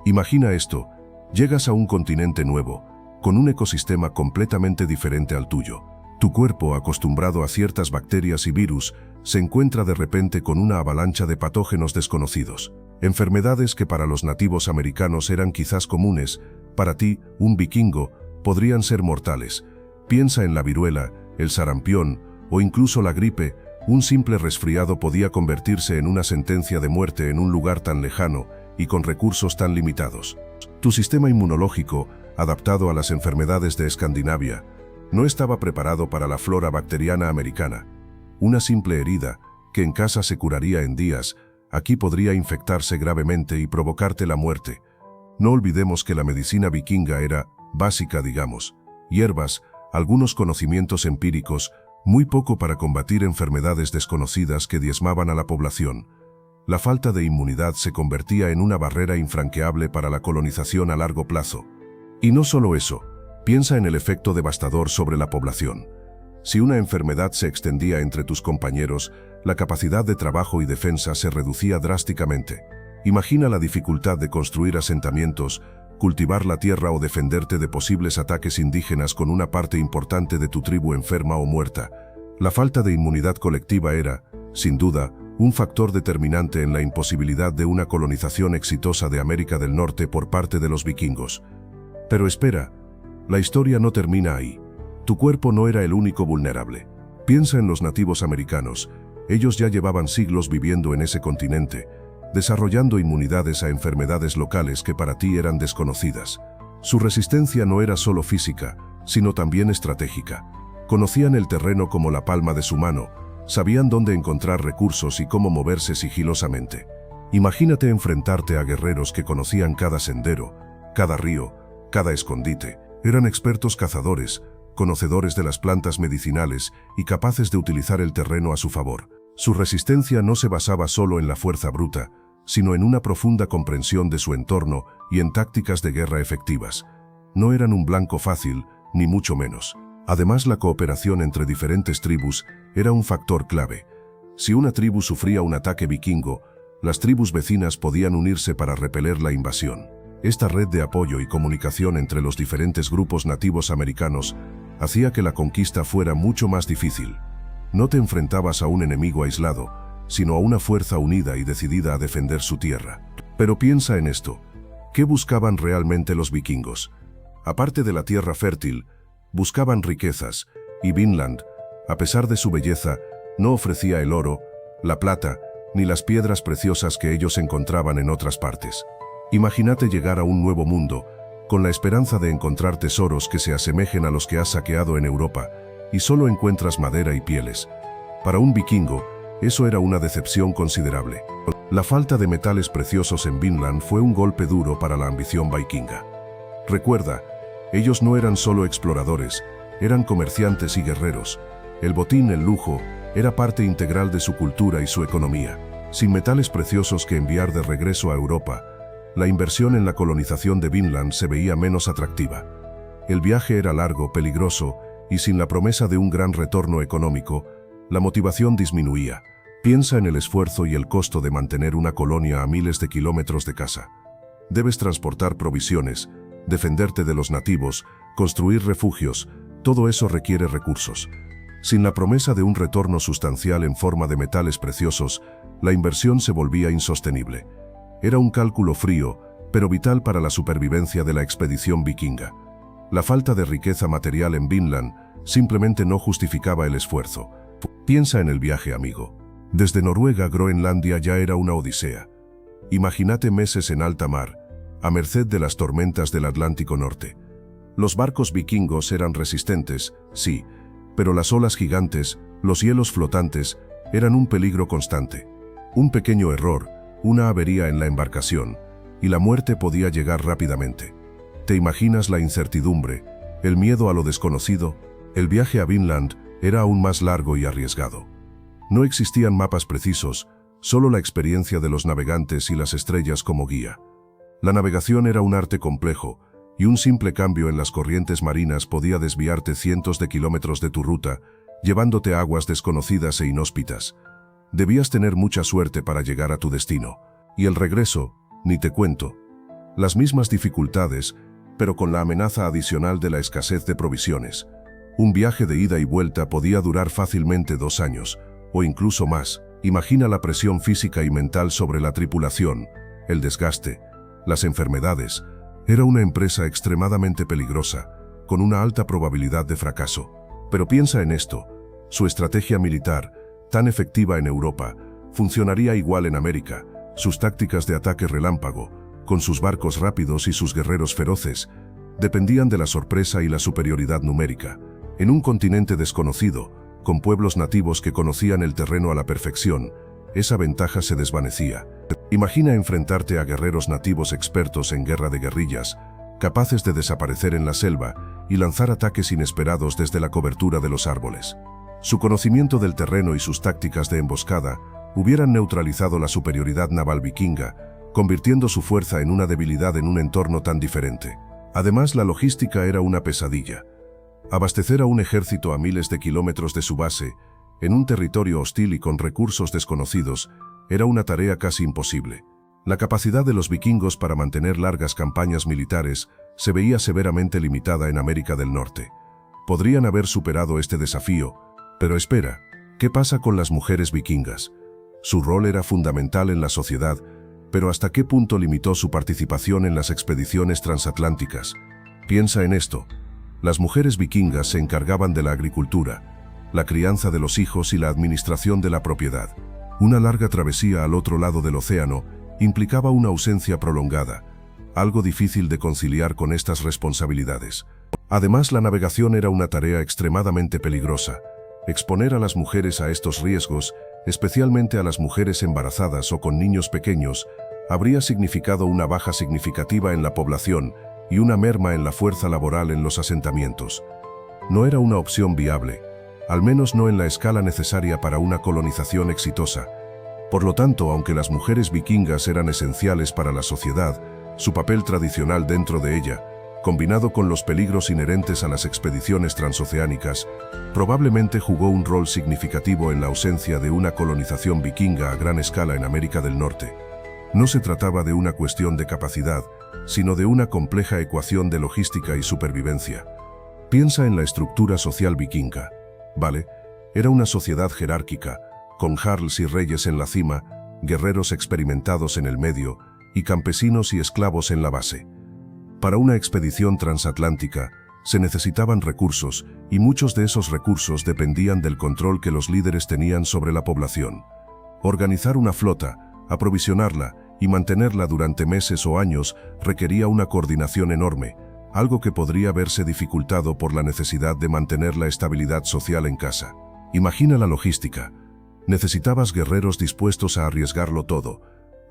Imagina esto, llegas a un continente nuevo, con un ecosistema completamente diferente al tuyo. Tu cuerpo, acostumbrado a ciertas bacterias y virus, se encuentra de repente con una avalancha de patógenos desconocidos. Enfermedades que para los nativos americanos eran quizás comunes, para ti, un vikingo, podrían ser mortales. Piensa en la viruela, el sarampión o incluso la gripe. Un simple resfriado podía convertirse en una sentencia de muerte en un lugar tan lejano y con recursos tan limitados. Tu sistema inmunológico, adaptado a las enfermedades de Escandinavia, no estaba preparado para la flora bacteriana americana. Una simple herida, que en casa se curaría en días, aquí podría infectarse gravemente y provocarte la muerte. No olvidemos que la medicina vikinga era básica, digamos. Hierbas, algunos conocimientos empíricos, muy poco para combatir enfermedades desconocidas que diezmaban a la población. La falta de inmunidad se convertía en una barrera infranqueable para la colonización a largo plazo. Y no solo eso, piensa en el efecto devastador sobre la población. Si una enfermedad se extendía entre tus compañeros, la capacidad de trabajo y defensa se reducía drásticamente. Imagina la dificultad de construir asentamientos, cultivar la tierra o defenderte de posibles ataques indígenas con una parte importante de tu tribu enferma o muerta. La falta de inmunidad colectiva era, sin duda, un factor determinante en la imposibilidad de una colonización exitosa de América del Norte por parte de los vikingos. Pero espera, la historia no termina ahí. Tu cuerpo no era el único vulnerable. Piensa en los nativos americanos. Ellos ya llevaban siglos viviendo en ese continente, desarrollando inmunidades a enfermedades locales que para ti eran desconocidas. Su resistencia no era solo física, sino también estratégica. Conocían el terreno como la palma de su mano, sabían dónde encontrar recursos y cómo moverse sigilosamente. Imagínate enfrentarte a guerreros que conocían cada sendero, cada río, cada escondite. Eran expertos cazadores, conocedores de las plantas medicinales y capaces de utilizar el terreno a su favor. Su resistencia no se basaba solo en la fuerza bruta, sino en una profunda comprensión de su entorno y en tácticas de guerra efectivas. No eran un blanco fácil, ni mucho menos. Además, la cooperación entre diferentes tribus era un factor clave. Si una tribu sufría un ataque vikingo, las tribus vecinas podían unirse para repeler la invasión. Esta red de apoyo y comunicación entre los diferentes grupos nativos americanos hacía que la conquista fuera mucho más difícil. No te enfrentabas a un enemigo aislado, sino a una fuerza unida y decidida a defender su tierra. Pero piensa en esto. ¿Qué buscaban realmente los vikingos? Aparte de la tierra fértil, buscaban riquezas, y Vinland, a pesar de su belleza, no ofrecía el oro, la plata, ni las piedras preciosas que ellos encontraban en otras partes. Imagínate llegar a un nuevo mundo, con la esperanza de encontrar tesoros que se asemejen a los que has saqueado en Europa, y solo encuentras madera y pieles. Para un vikingo, eso era una decepción considerable. La falta de metales preciosos en Vinland fue un golpe duro para la ambición vikinga. Recuerda, ellos no eran solo exploradores, eran comerciantes y guerreros. El botín, el lujo, era parte integral de su cultura y su economía. Sin metales preciosos que enviar de regreso a Europa, la inversión en la colonización de Vinland se veía menos atractiva. El viaje era largo, peligroso, y sin la promesa de un gran retorno económico, la motivación disminuía. Piensa en el esfuerzo y el costo de mantener una colonia a miles de kilómetros de casa. Debes transportar provisiones, defenderte de los nativos, construir refugios, todo eso requiere recursos. Sin la promesa de un retorno sustancial en forma de metales preciosos, la inversión se volvía insostenible. Era un cálculo frío, pero vital para la supervivencia de la expedición vikinga. La falta de riqueza material en Vinland simplemente no justificaba el esfuerzo. Piensa en el viaje, amigo. Desde Noruega a Groenlandia ya era una odisea. Imagínate meses en alta mar, a merced de las tormentas del Atlántico Norte. Los barcos vikingos eran resistentes, sí, pero las olas gigantes, los hielos flotantes, eran un peligro constante. Un pequeño error, una avería en la embarcación, y la muerte podía llegar rápidamente. ¿Te imaginas la incertidumbre, el miedo a lo desconocido? El viaje a Vinland era aún más largo y arriesgado. No existían mapas precisos, solo la experiencia de los navegantes y las estrellas como guía. La navegación era un arte complejo, y un simple cambio en las corrientes marinas podía desviarte cientos de kilómetros de tu ruta, llevándote a aguas desconocidas e inhóspitas. Debías tener mucha suerte para llegar a tu destino. Y el regreso, ni te cuento. Las mismas dificultades, pero con la amenaza adicional de la escasez de provisiones. Un viaje de ida y vuelta podía durar fácilmente 2 años, o incluso más. Imagina la presión física y mental sobre la tripulación, el desgaste, las enfermedades. Era una empresa extremadamente peligrosa, con una alta probabilidad de fracaso. Pero piensa en esto, su estrategia militar, tan efectiva en Europa, funcionaría igual en América. Sus tácticas de ataque relámpago, con sus barcos rápidos y sus guerreros feroces, dependían de la sorpresa y la superioridad numérica. En un continente desconocido, con pueblos nativos que conocían el terreno a la perfección, esa ventaja se desvanecía. Imagina enfrentarte a guerreros nativos expertos en guerra de guerrillas, capaces de desaparecer en la selva y lanzar ataques inesperados desde la cobertura de los árboles. Su conocimiento del terreno y sus tácticas de emboscada hubieran neutralizado la superioridad naval vikinga, convirtiendo su fuerza en una debilidad en un entorno tan diferente. Además, la logística era una pesadilla. Abastecer a un ejército a miles de kilómetros de su base, en un territorio hostil y con recursos desconocidos, era una tarea casi imposible. La capacidad de los vikingos para mantener largas campañas militares se veía severamente limitada en América del Norte. Podrían haber superado este desafío, pero espera, ¿qué pasa con las mujeres vikingas? Su rol era fundamental en la sociedad, pero ¿hasta qué punto limitó su participación en las expediciones transatlánticas? Piensa en esto. Las mujeres vikingas se encargaban de la agricultura, la crianza de los hijos y la administración de la propiedad. Una larga travesía al otro lado del océano implicaba una ausencia prolongada, algo difícil de conciliar con estas responsabilidades. Además, la navegación era una tarea extremadamente peligrosa. Exponer a las mujeres a estos riesgos, especialmente a las mujeres embarazadas o con niños pequeños, habría significado una baja significativa en la población y una merma en la fuerza laboral en los asentamientos. No era una opción viable, al menos no en la escala necesaria para una colonización exitosa. Por lo tanto, aunque las mujeres vikingas eran esenciales para la sociedad, su papel tradicional dentro de ella, combinado con los peligros inherentes a las expediciones transoceánicas, probablemente jugó un rol significativo en la ausencia de una colonización vikinga a gran escala en América del Norte. No se trataba de una cuestión de capacidad, sino de una compleja ecuación de logística y supervivencia. Piensa en la estructura social vikinga. Vale, era una sociedad jerárquica, con jarls y reyes en la cima, guerreros experimentados en el medio, y campesinos y esclavos en la base. Para una expedición transatlántica, se necesitaban recursos, y muchos de esos recursos dependían del control que los líderes tenían sobre la población. Organizar una flota, aprovisionarla y mantenerla durante meses o años requería una coordinación enorme, algo que podría verse dificultado por la necesidad de mantener la estabilidad social en casa. Imagina la logística. Necesitabas guerreros dispuestos a arriesgarlo todo,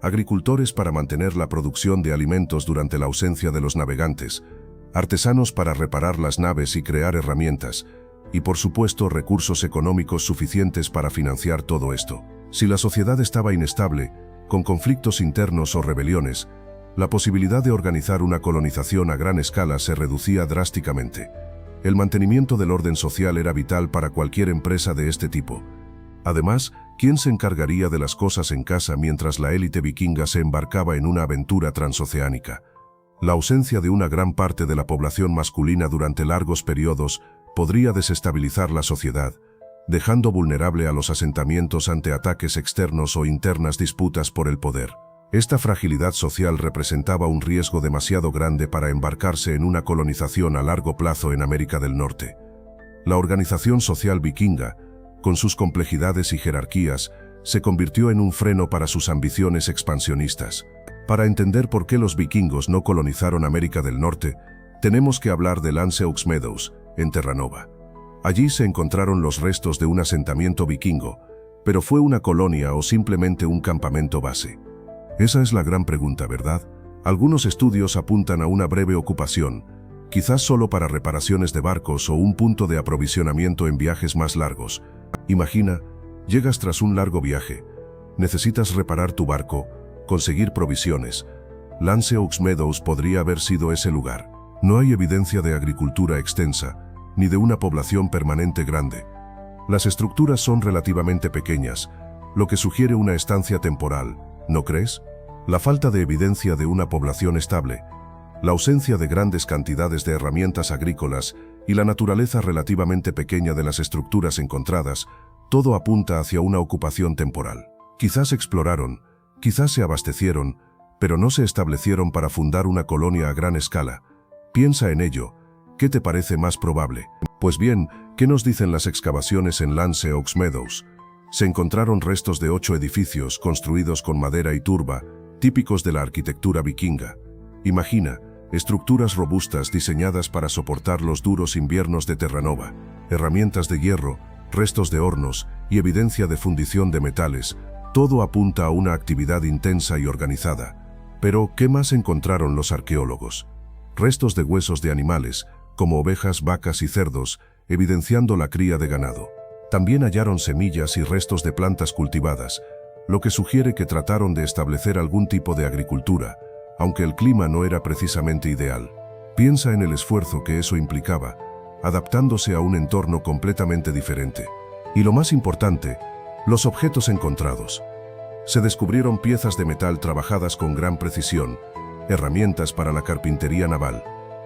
agricultores para mantener la producción de alimentos durante la ausencia de los navegantes, artesanos para reparar las naves y crear herramientas, y por supuesto recursos económicos suficientes para financiar todo esto. Si la sociedad estaba inestable, con conflictos internos o rebeliones, la posibilidad de organizar una colonización a gran escala se reducía drásticamente. El mantenimiento del orden social era vital para cualquier empresa de este tipo. Además, ¿quién se encargaría de las cosas en casa mientras la élite vikinga se embarcaba en una aventura transoceánica? La ausencia de una gran parte de la población masculina durante largos periodos podría desestabilizar la sociedad, dejando vulnerable a los asentamientos ante ataques externos o internas disputas por el poder. Esta fragilidad social representaba un riesgo demasiado grande para embarcarse en una colonización a largo plazo en América del Norte. La organización social vikinga, con sus complejidades y jerarquías, se convirtió en un freno para sus ambiciones expansionistas. Para entender por qué los vikingos no colonizaron América del Norte, tenemos que hablar de Lanceaux Meadows, en Terranova. Allí se encontraron los restos de un asentamiento vikingo, pero ¿fue una colonia o simplemente un campamento base? Esa es la gran pregunta, ¿verdad? Algunos estudios apuntan a una breve ocupación, quizás solo para reparaciones de barcos o un punto de aprovisionamiento en viajes más largos. Imagina, llegas tras un largo viaje, necesitas reparar tu barco, conseguir provisiones. Lanceaux Meadows podría haber sido ese lugar. No hay evidencia de agricultura extensa, ni de una población permanente grande. Las estructuras son relativamente pequeñas, lo que sugiere una estancia temporal, ¿no crees? La falta de evidencia de una población estable, la ausencia de grandes cantidades de herramientas agrícolas y la naturaleza relativamente pequeña de las estructuras encontradas, todo apunta hacia una ocupación temporal. Quizás exploraron, quizás se abastecieron, pero no se establecieron para fundar una colonia a gran escala. Piensa en ello. ¿Qué te parece más probable? Pues bien, ¿qué nos dicen las excavaciones en Lanceaux Meadows? Se encontraron restos de 8 edificios construidos con madera y turba, típicos de la arquitectura vikinga. Imagina, estructuras robustas diseñadas para soportar los duros inviernos de Terranova, herramientas de hierro, restos de hornos y evidencia de fundición de metales. Todo apunta a una actividad intensa y organizada. Pero, ¿qué más encontraron los arqueólogos? Restos de huesos de animales, como ovejas, vacas y cerdos, evidenciando la cría de ganado. También hallaron semillas y restos de plantas cultivadas, lo que sugiere que trataron de establecer algún tipo de agricultura, aunque el clima no era precisamente ideal. Piensa en el esfuerzo que eso implicaba, adaptándose a un entorno completamente diferente. Y lo más importante, los objetos encontrados. Se descubrieron piezas de metal trabajadas con gran precisión, herramientas para la carpintería naval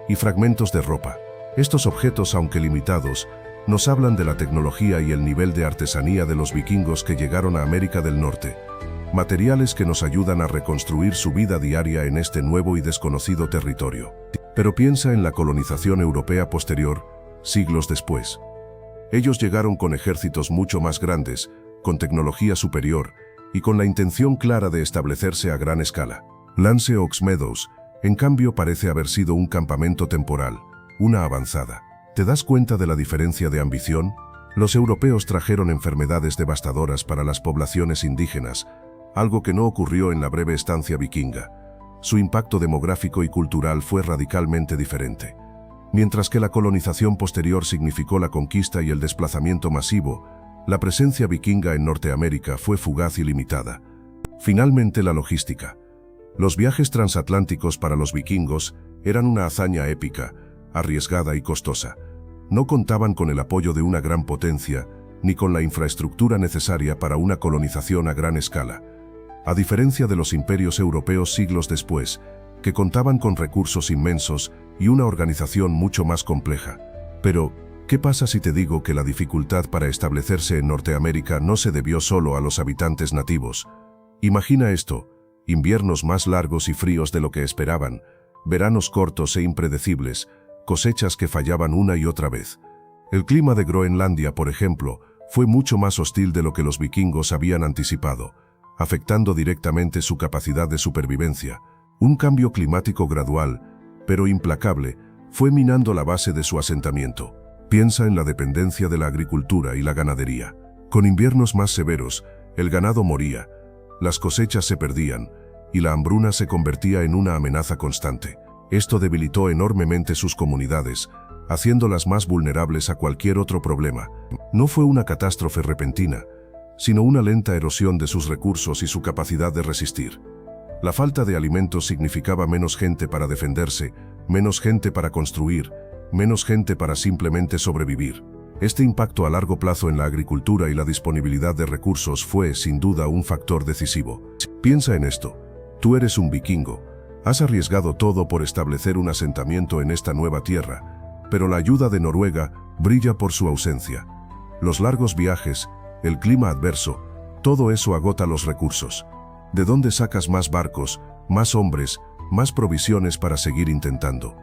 y fragmentos de ropa. Estos objetos, aunque limitados, nos hablan de la tecnología y el nivel de artesanía de los vikingos que llegaron a América del Norte, materiales que nos ayudan a reconstruir su vida diaria en este nuevo y desconocido territorio. Pero piensa en la colonización europea posterior, siglos después. Ellos llegaron con ejércitos mucho más grandes, con tecnología superior y con la intención clara de establecerse a gran escala. Lanceaux Meadows, en cambio, parece haber sido un campamento temporal, una avanzada. ¿Te das cuenta de la diferencia de ambición? Los europeos trajeron enfermedades devastadoras para las poblaciones indígenas, algo que no ocurrió en la breve estancia vikinga. Su impacto demográfico y cultural fue radicalmente diferente. Mientras que la colonización posterior significó la conquista y el desplazamiento masivo, la presencia vikinga en Norteamérica fue fugaz y limitada. Finalmente, la logística. Los viajes transatlánticos para los vikingos eran una hazaña épica, arriesgada y costosa. No contaban con el apoyo de una gran potencia, ni con la infraestructura necesaria para una colonización a gran escala. A diferencia de los imperios europeos siglos después, que contaban con recursos inmensos y una organización mucho más compleja. Pero, ¿qué pasa si te digo que la dificultad para establecerse en Norteamérica no se debió solo a los habitantes nativos? Imagina esto: inviernos más largos y fríos de lo que esperaban, veranos cortos e impredecibles, cosechas que fallaban una y otra vez. El clima de Groenlandia, por ejemplo, fue mucho más hostil de lo que los vikingos habían anticipado, afectando directamente su capacidad de supervivencia. Un cambio climático gradual, pero implacable, fue minando la base de su asentamiento. Piensa en la dependencia de la agricultura y la ganadería. Con inviernos más severos, el ganado moría, las cosechas se perdían, y la hambruna se convertía en una amenaza constante. Esto debilitó enormemente sus comunidades, haciéndolas más vulnerables a cualquier otro problema. No fue una catástrofe repentina, sino una lenta erosión de sus recursos y su capacidad de resistir. La falta de alimentos significaba menos gente para defenderse, menos gente para construir, menos gente para simplemente sobrevivir. Este impacto a largo plazo en la agricultura y la disponibilidad de recursos fue, sin duda, un factor decisivo. Piensa en esto. Tú eres un vikingo. Has arriesgado todo por establecer un asentamiento en esta nueva tierra, pero la ayuda de Noruega brilla por su ausencia. Los largos viajes, el clima adverso, todo eso agota los recursos. ¿De dónde sacas más barcos, más hombres, más provisiones para seguir intentando?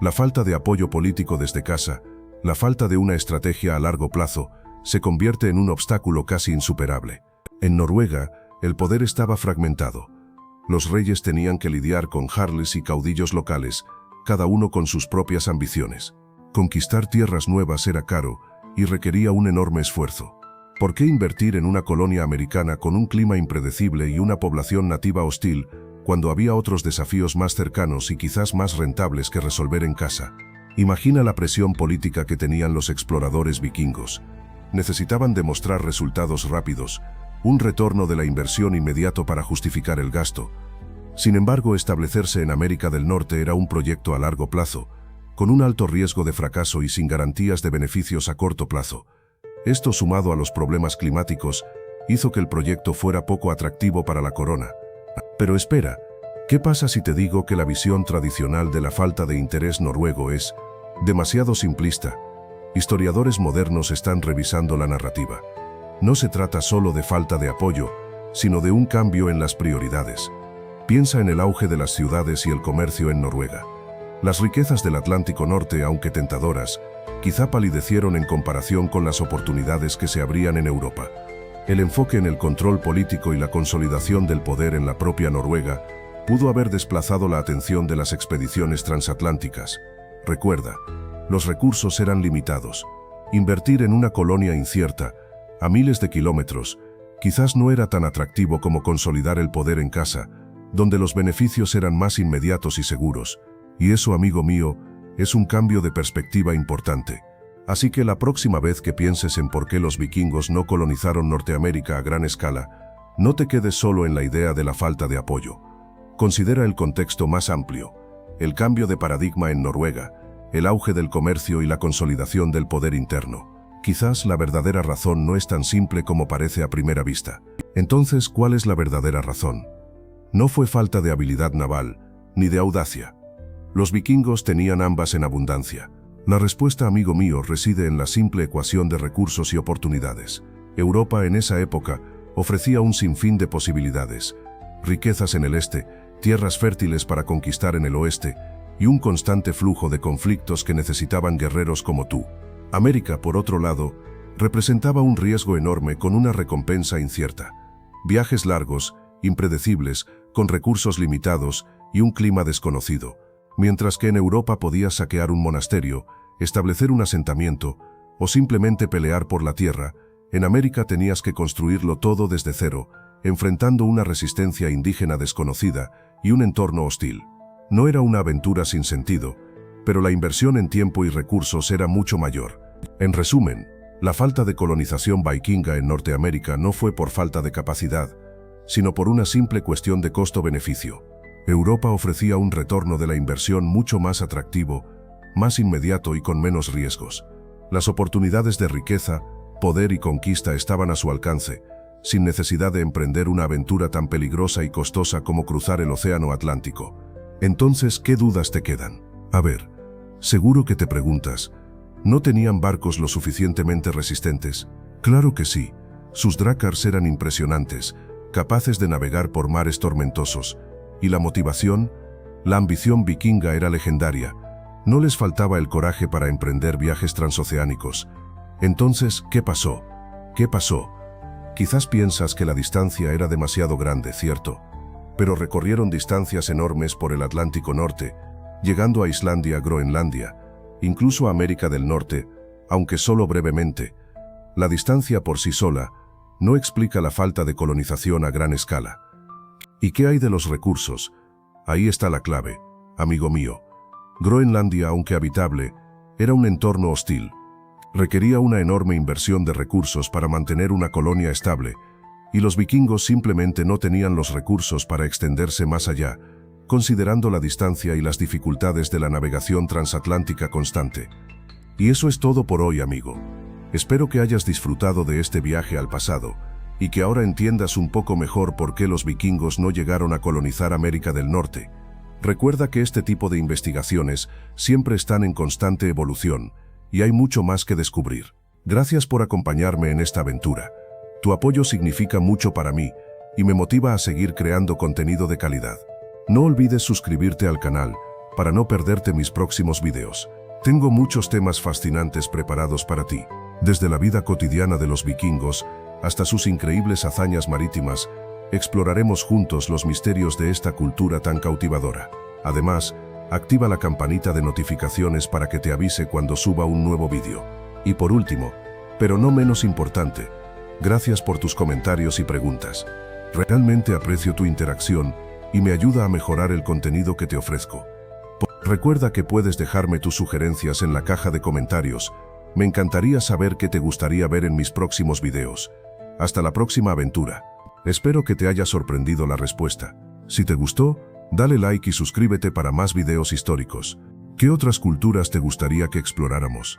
La falta de apoyo político desde casa, la falta de una estrategia a largo plazo, se convierte en un obstáculo casi insuperable. En Noruega, el poder estaba fragmentado. Los reyes tenían que lidiar con jarles y caudillos locales, cada uno con sus propias ambiciones. Conquistar tierras nuevas era caro y requería un enorme esfuerzo. ¿Por qué invertir en una colonia americana con un clima impredecible y una población nativa hostil, cuando había otros desafíos más cercanos y quizás más rentables que resolver en casa? Imagina la presión política que tenían los exploradores vikingos. Necesitaban demostrar resultados rápidos, un retorno de la inversión inmediato para justificar el gasto. Sin embargo, establecerse en América del Norte era un proyecto a largo plazo, con un alto riesgo de fracaso y sin garantías de beneficios a corto plazo. Esto, sumado a los problemas climáticos, hizo que el proyecto fuera poco atractivo para la corona. Pero espera, ¿qué pasa si te digo que la visión tradicional de la falta de interés noruego es demasiado simplista? Historiadores modernos están revisando la narrativa. No se trata solo de falta de apoyo, sino de un cambio en las prioridades. Piensa en el auge de las ciudades y el comercio en Noruega. Las riquezas del Atlántico Norte, aunque tentadoras, quizá palidecieron en comparación con las oportunidades que se abrían en Europa. El enfoque en el control político y la consolidación del poder en la propia Noruega pudo haber desplazado la atención de las expediciones transatlánticas. Recuerda, los recursos eran limitados. Invertir en una colonia incierta, a miles de kilómetros, quizás no era tan atractivo como consolidar el poder en casa, donde los beneficios eran más inmediatos y seguros. Y eso, amigo mío, es un cambio de perspectiva importante. Así que la próxima vez que pienses en por qué los vikingos no colonizaron Norteamérica a gran escala, no te quedes solo en la idea de la falta de apoyo. Considera el contexto más amplio, el cambio de paradigma en Noruega, el auge del comercio y la consolidación del poder interno. Quizás la verdadera razón no es tan simple como parece a primera vista. Entonces, ¿cuál es la verdadera razón? No fue falta de habilidad naval, ni de audacia. Los vikingos tenían ambas en abundancia. La respuesta, amigo mío, reside en la simple ecuación de recursos y oportunidades. Europa en esa época ofrecía un sinfín de posibilidades. Riquezas en el este, tierras fértiles para conquistar en el oeste, y un constante flujo de conflictos que necesitaban guerreros como tú. América, por otro lado, representaba un riesgo enorme con una recompensa incierta. Viajes largos, impredecibles, con recursos limitados y un clima desconocido. Mientras que en Europa podías saquear un monasterio, establecer un asentamiento o simplemente pelear por la tierra, en América tenías que construirlo todo desde cero, enfrentando una resistencia indígena desconocida y un entorno hostil. No era una aventura sin sentido, pero la inversión en tiempo y recursos era mucho mayor. En resumen, la falta de colonización vikinga en Norteamérica no fue por falta de capacidad, sino por una simple cuestión de costo-beneficio. Europa ofrecía un retorno de la inversión mucho más atractivo, más inmediato y con menos riesgos. Las oportunidades de riqueza, poder y conquista estaban a su alcance, sin necesidad de emprender una aventura tan peligrosa y costosa como cruzar el Océano Atlántico. Entonces, ¿qué dudas te quedan? A ver, seguro que te preguntas, ¿no tenían barcos lo suficientemente resistentes? Claro que sí. Sus drácars eran impresionantes, capaces de navegar por mares tormentosos. ¿Y la motivación? La ambición vikinga era legendaria. No les faltaba el coraje para emprender viajes transoceánicos. Entonces, ¿qué pasó? ¿Qué pasó? Quizás piensas que la distancia era demasiado grande, ¿cierto? Pero recorrieron distancias enormes por el Atlántico Norte, llegando a Islandia, Groenlandia, incluso a América del Norte, aunque solo brevemente. La distancia por sí sola no explica la falta de colonización a gran escala. ¿Y qué hay de los recursos? Ahí está la clave, amigo mío. Groenlandia, aunque habitable, era un entorno hostil. Requería una enorme inversión de recursos para mantener una colonia estable, y los vikingos simplemente no tenían los recursos para extenderse más allá, considerando la distancia y las dificultades de la navegación transatlántica constante. Y eso es todo por hoy, amigo. Espero que hayas disfrutado de este viaje al pasado, y que ahora entiendas un poco mejor por qué los vikingos no llegaron a colonizar América del Norte. Recuerda que este tipo de investigaciones siempre están en constante evolución y hay mucho más que descubrir. Gracias por acompañarme en esta aventura. Tu apoyo significa mucho para mí y me motiva a seguir creando contenido de calidad. No olvides suscribirte al canal para no perderte mis próximos videos. Tengo muchos temas fascinantes preparados para ti, desde la vida cotidiana de los vikingos hasta sus increíbles hazañas marítimas. Exploraremos juntos los misterios de esta cultura tan cautivadora. Además, activa la campanita de notificaciones para que te avise cuando suba un nuevo vídeo. Y por último, pero no menos importante, gracias por tus comentarios y preguntas. Realmente aprecio tu interacción y me ayuda a mejorar el contenido que te ofrezco. Recuerda que puedes dejarme tus sugerencias en la caja de comentarios. Me encantaría saber qué te gustaría ver en mis próximos videos. Hasta la próxima aventura. Espero que te haya sorprendido la respuesta. Si te gustó, dale like y suscríbete para más videos históricos. ¿Qué otras culturas te gustaría que exploráramos?